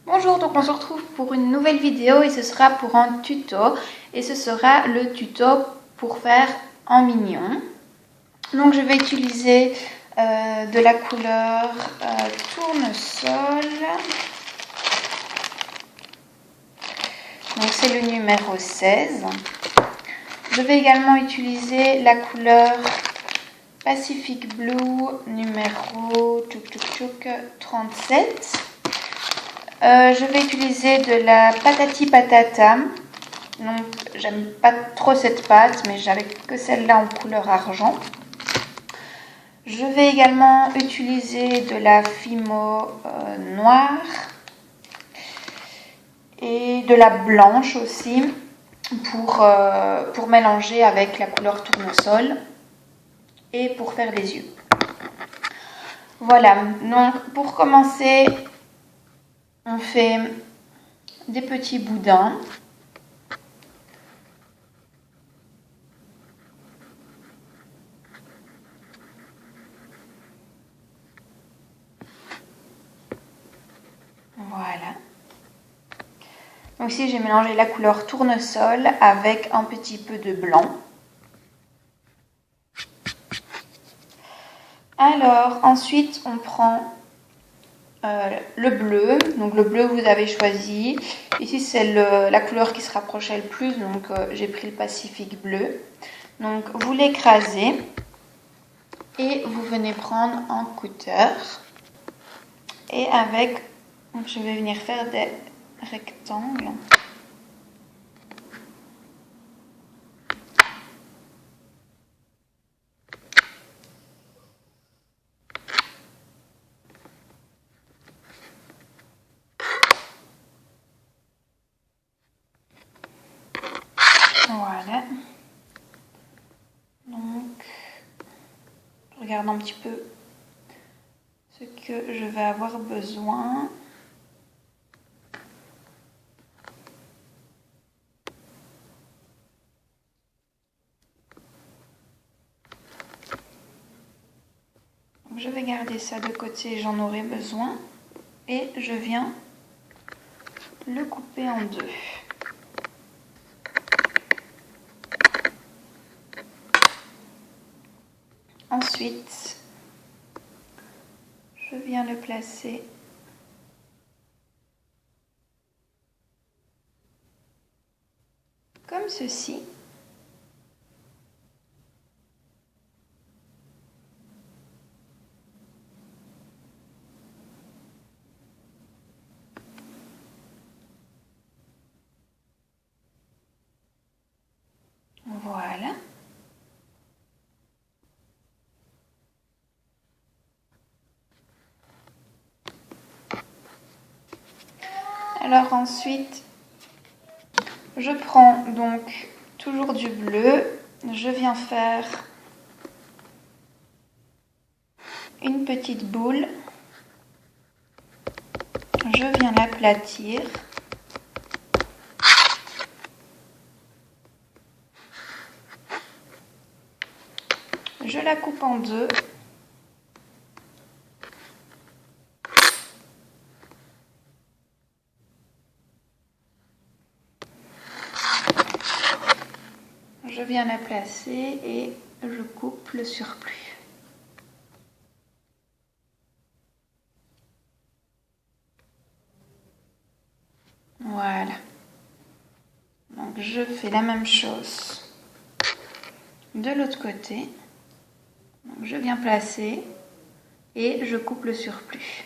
Bonjour, donc on se retrouve pour une nouvelle vidéo et ce sera pour un tuto et ce sera le tuto pour faire en mignon. Donc je vais utiliser de la couleur tournesol, donc c'est le numéro 16. Je vais également utiliser la couleur Pacific Blue numéro 37. Je vais utiliser de la patati patata. Donc j'aime pas trop cette pâte, mais j'avais que celle-là en couleur argent. Je vais également utiliser de la Fimo noire et de la blanche aussi pour mélanger avec la couleur tournesol et pour faire les yeux. Voilà, donc pour commencer, on fait des petits boudins. Voilà. Donc ici, j'ai mélangé la couleur tournesol avec un petit peu de blanc. Alors, ensuite, on prend le bleu. Donc le bleu, vous avez choisi. Ici, c'est la couleur qui se rapprochait le plus. Donc, j'ai pris le Pacific bleu. Donc, vous l'écrasez et vous venez prendre un cutter. Et avec, donc je vais venir faire des rectangles. Voilà. Donc, je regarde un petit peu ce que je vais avoir besoin. Donc, je vais garder ça de côté, j'en aurai besoin. Et je viens le couper en deux. Ensuite, je viens le placer comme ceci. Voilà. Alors ensuite, je prends donc toujours du bleu. Je viens faire une petite boule. Je viens l'aplatir. Je la coupe en deux. Je viens la placer et je coupe le surplus. Voilà. Donc je fais la même chose de l'autre côté. Donc je viens placer et je coupe le surplus.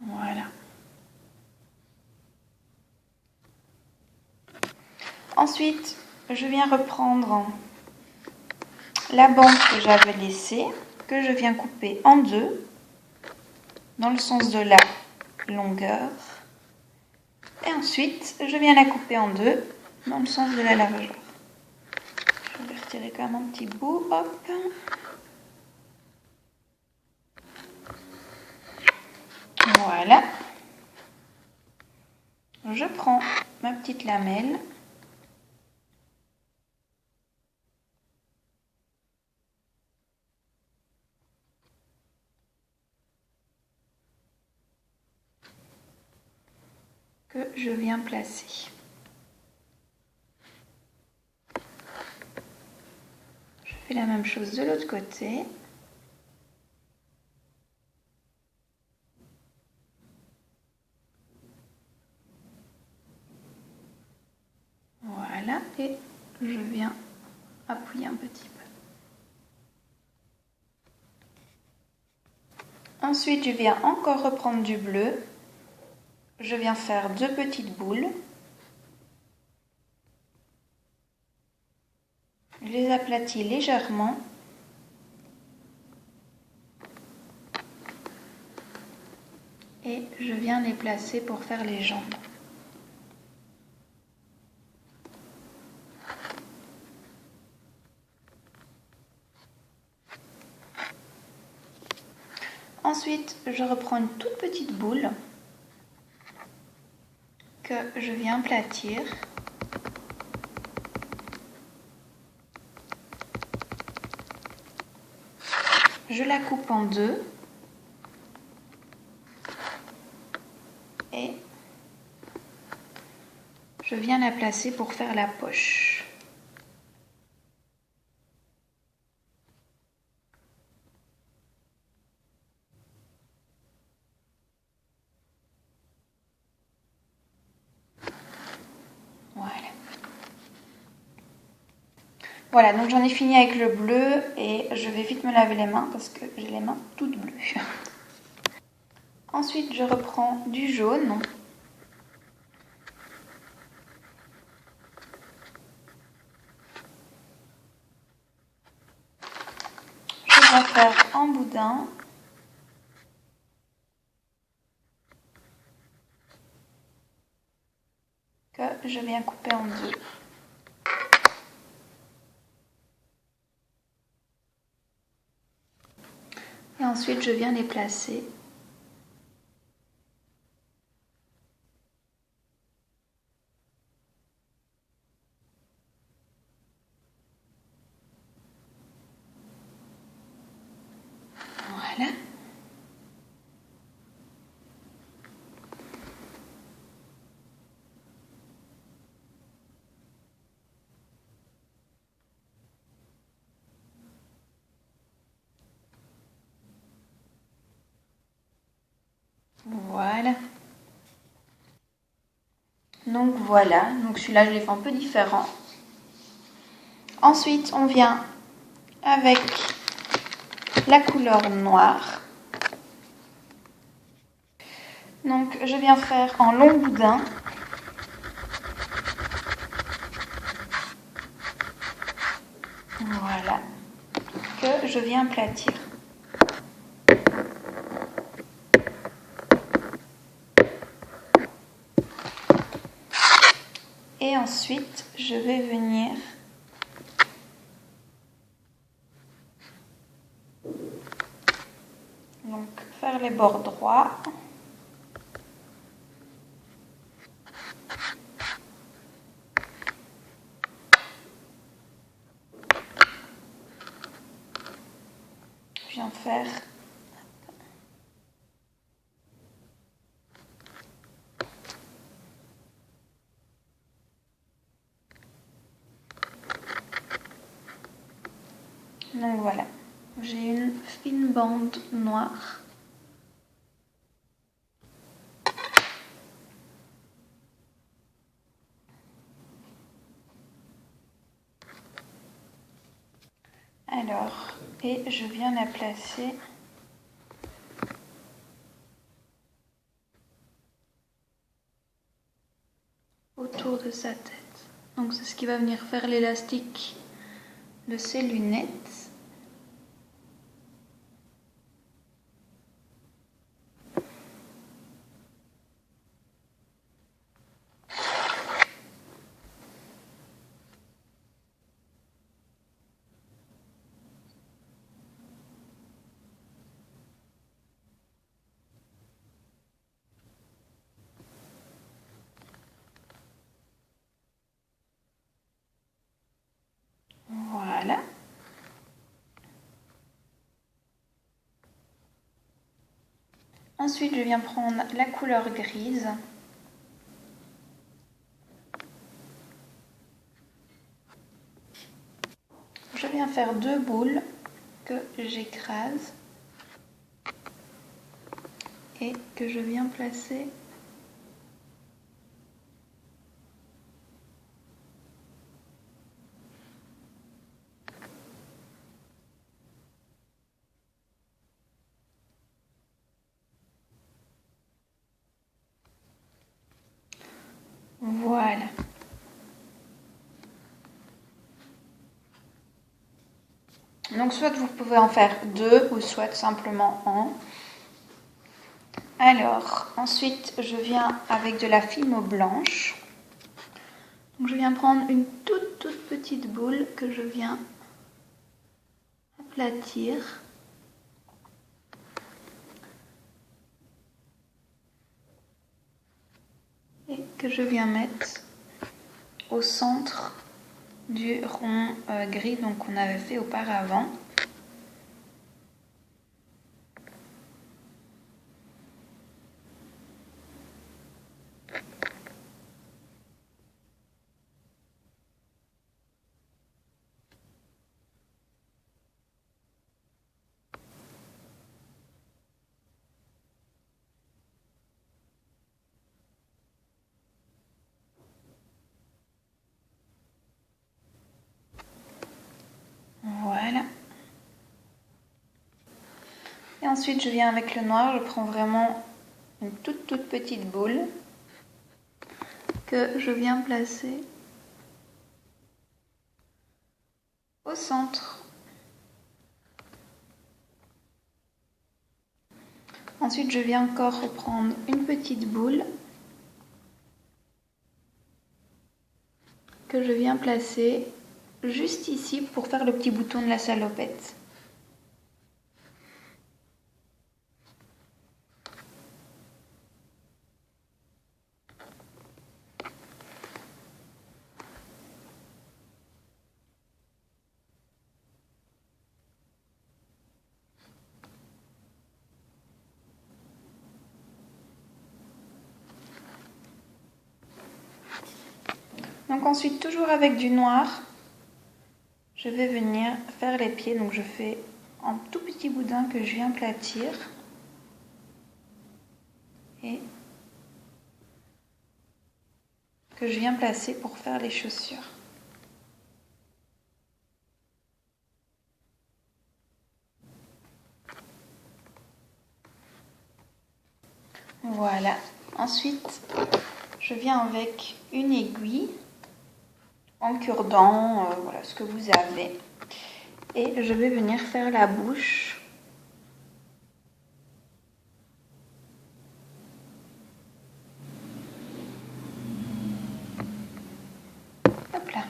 Voilà. Ensuite, je viens reprendre la bande que j'avais laissée, que je viens couper en deux, dans le sens de la longueur. Et ensuite, je viens la couper en deux, dans le sens de la largeur. Je vais retirer quand même un petit bout, hop. Voilà. Je prends ma petite lamelle. que je viens placer. Je fais la même chose de l'autre côté. Voilà, et je viens appuyer un petit peu. Ensuite, je viens encore reprendre du bleu. Je viens faire 2 petites boules. Je les aplatis légèrement. Et je viens les placer pour faire les jambes. Ensuite, je reprends une toute petite boule que je viens aplatir. Je la coupe en 2 et je viens la placer pour faire la poche. Voilà, donc j'en ai fini avec le bleu et je vais vite me laver les mains parce que j'ai les mains toutes bleues. Ensuite, je reprends du jaune. Je vais faire un boudin. Que je viens couper en 2. Et ensuite, je viens les placer. Voilà. Voilà. Donc voilà, donc celui-là je l'ai fait un peu différent. Ensuite on vient avec la couleur noire. Donc je viens faire en long boudin. Voilà, que je viens aplatir. Et ensuite, je vais venir donc faire les bords droits. Je viens faire donc voilà, j'ai une fine bande noire. Alors, et je viens la placer autour de sa tête. Donc c'est ce qui va venir faire l'élastique de ses lunettes. Voilà. Ensuite, je viens prendre la couleur grise faire 2 boules que j'écrase et que je viens placer voilà. Donc soit vous pouvez en faire 2 ou soit simplement un. Alors ensuite je viens avec de la fimo blanche. Donc je viens prendre une toute petite boule que je viens aplatir. Et que je viens mettre au centre du rond gris qu'on avait fait auparavant. Voilà. Et ensuite je viens avec le noir, je prends vraiment une toute petite boule que je viens placer au centre. Ensuite je viens encore reprendre une petite boule que je viens placer juste ici pour faire le petit bouton de la salopette. Donc ensuite, toujours avec du noir, je vais venir faire les pieds. Donc je fais un tout petit boudin que je viens aplatir. Et que je viens placer pour faire les chaussures. Voilà. Ensuite, je viens avec une aiguille en cure-dent, voilà ce que vous avez. Et je vais venir faire la bouche. Hop là.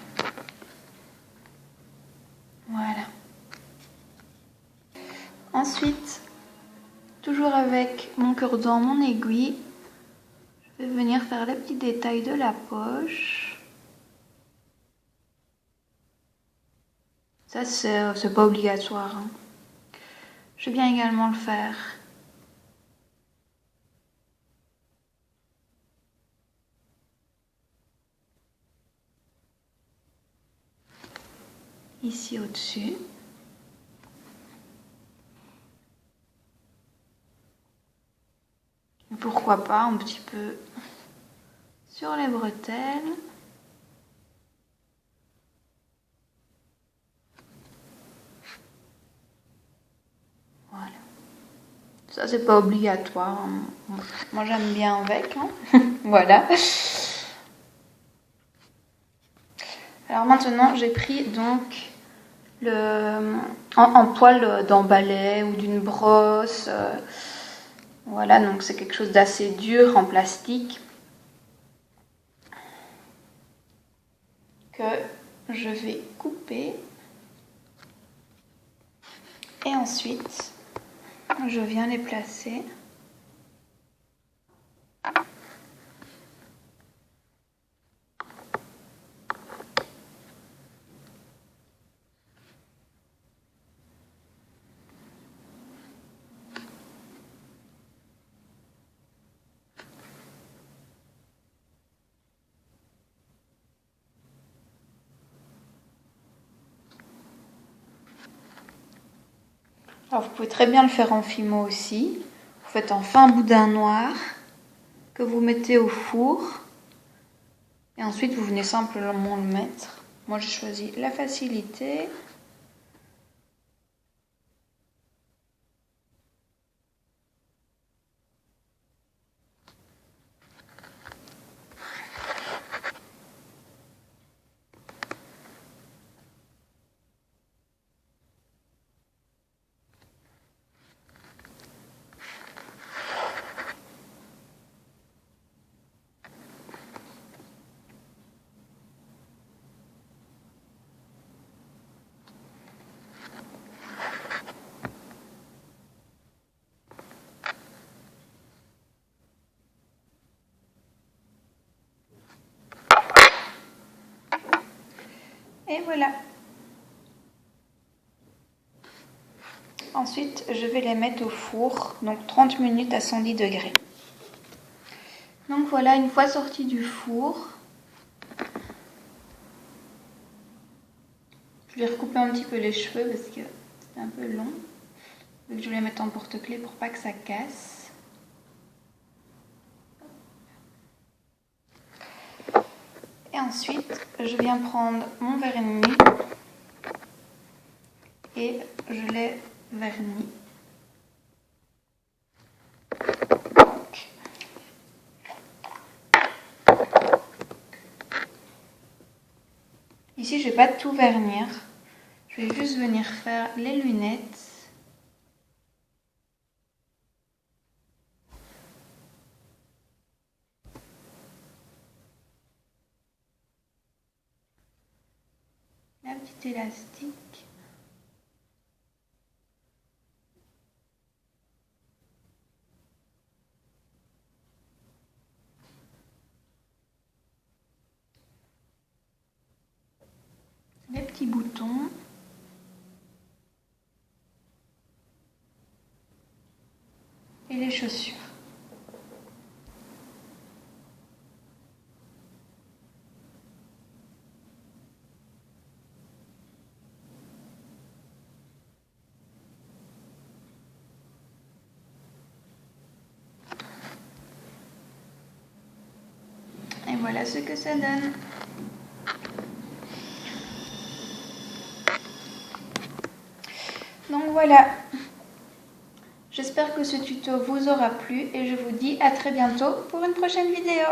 Voilà. Ensuite, toujours avec mon cure-dent, mon aiguille, je vais venir faire les petits détails de la poche. Ça, c'est pas obligatoire, hein. Je viens également le faire ici au-dessus. Pourquoi pas un petit peu sur les bretelles. Voilà. Ça, c'est pas obligatoire, hein. Moi, j'aime bien avec, hein. Voilà. Alors maintenant, j'ai pris donc en poil d'un balai ou d'une brosse. Voilà, donc c'est quelque chose d'assez dur en plastique que je vais couper. Et ensuite, je viens les placer Alors vous pouvez très bien le faire en fimo aussi. Vous faites un fin boudin noir que vous mettez au four. Et ensuite vous venez simplement le mettre. Moi j'ai choisi la facilité. Et voilà. Ensuite, je vais les mettre au four, donc 30 minutes à 110 degrés. Donc voilà, une fois sorti du four, je vais recouper un petit peu les cheveux parce que c'est un peu long. Donc je vais les mettre en porte-clés pour pas que ça casse. Et ensuite, je viens prendre mon vernis et je les vernis. Ici, je vais pas tout vernir. Je vais juste venir faire les lunettes. La petite élastique. Les petits boutons. Et les chaussures. Et voilà ce que ça donne. Donc voilà. J'espère que ce tuto vous aura plu et je vous dis à très bientôt pour une prochaine vidéo.